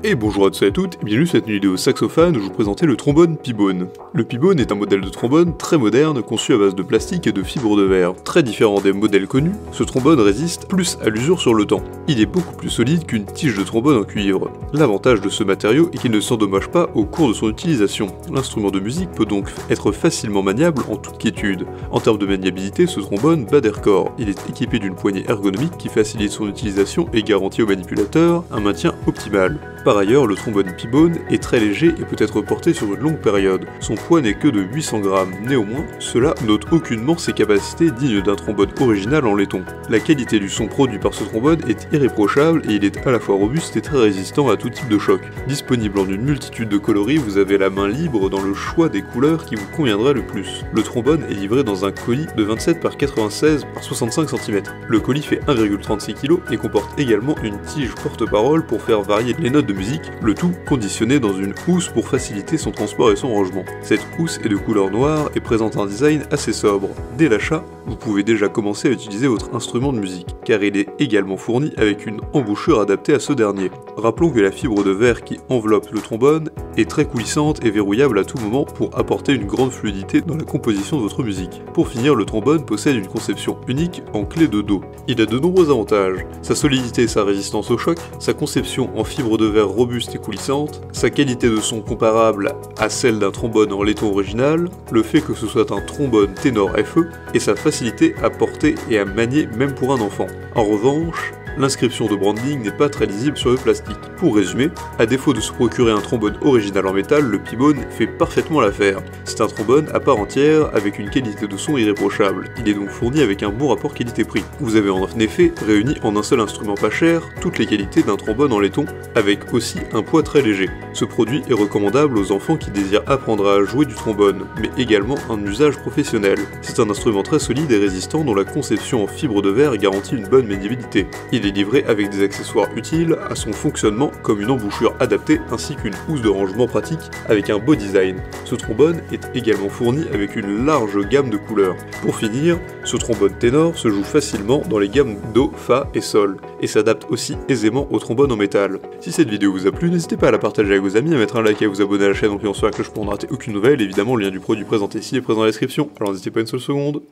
Et bonjour à tous et à toutes, et bienvenue sur cette vidéo saxophone où je vous présentais le trombone P-Bone. Le P-Bone est un modèle de trombone très moderne conçu à base de plastique et de fibres de verre. Très différent des modèles connus, ce trombone résiste plus à l'usure sur le temps. Il est beaucoup plus solide qu'une tige de trombone en cuivre. L'avantage de ce matériau est qu'il ne s'endommage pas au cours de son utilisation. L'instrument de musique peut donc être facilement maniable en toute quiétude. En termes de maniabilité, ce trombone bat des records. Il est équipé d'une poignée ergonomique qui facilite son utilisation et garantit au manipulateur un maintien optimal. Par ailleurs, le trombone P-Bone est très léger et peut être porté sur une longue période. Son poids n'est que de 800 grammes. Néanmoins, cela n'ôte aucunement ses capacités dignes d'un trombone original en laiton. La qualité du son produit par ce trombone est irréprochable et il est à la fois robuste et très résistant à tout type de choc. Disponible en une multitude de coloris, vous avez la main libre dans le choix des couleurs qui vous conviendra le plus. Le trombone est livré dans un colis de 27 par 96 par 65 cm. Le colis fait 1,36 kg et comporte également une tige porte-parole pour faire varier les notes de musique, le tout conditionné dans une housse pour faciliter son transport et son rangement. Cette housse est de couleur noire et présente un design assez sobre. Dès l'achat, vous pouvez déjà commencer à utiliser votre instrument de musique, car il est également fourni avec une embouchure adaptée à ce dernier. Rappelons que la fibre de verre qui enveloppe le trombone est très coulissante et verrouillable à tout moment pour apporter une grande fluidité dans la composition de votre musique. Pour finir, le trombone possède une conception unique en clé de Do. Il a de nombreux avantages: sa solidité et sa résistance au choc, sa conception en fibre de verre robuste et coulissante, sa qualité de son comparable à celle d'un trombone en laiton original, le fait que ce soit un trombone ténor FE, et sa facilité à porter et à manier même pour un enfant. En revanche, l'inscription de branding n'est pas très lisible sur le plastique. Pour résumer, à défaut de se procurer un trombone original en métal, le P-Bone fait parfaitement l'affaire. C'est un trombone à part entière avec une qualité de son irréprochable. Il est donc fourni avec un bon rapport qualité-prix. Vous avez en effet réuni en un seul instrument pas cher toutes les qualités d'un trombone en laiton, avec aussi un poids très léger. Ce produit est recommandable aux enfants qui désirent apprendre à jouer du trombone, mais également un usage professionnel. C'est un instrument très solide et résistant dont la conception en fibre de verre garantit une bonne maniabilité. Il est livré avec des accessoires utiles à son fonctionnement comme une embouchure adaptée ainsi qu'une housse de rangement pratique avec un beau design. Ce trombone est également fourni avec une large gamme de couleurs. Pour finir, ce trombone ténor se joue facilement dans les gammes Do, Fa et Sol, et s'adapte aussi aisément au trombone en métal. Si cette vidéo vous a plu, n'hésitez pas à la partager avec vos amis, à mettre un like et à vous abonner à la chaîne en cliquant sur la cloche pour ne rater aucune nouvelle. Évidemment, le lien du produit présenté ici est présent dans la description, alors n'hésitez pas une seule seconde.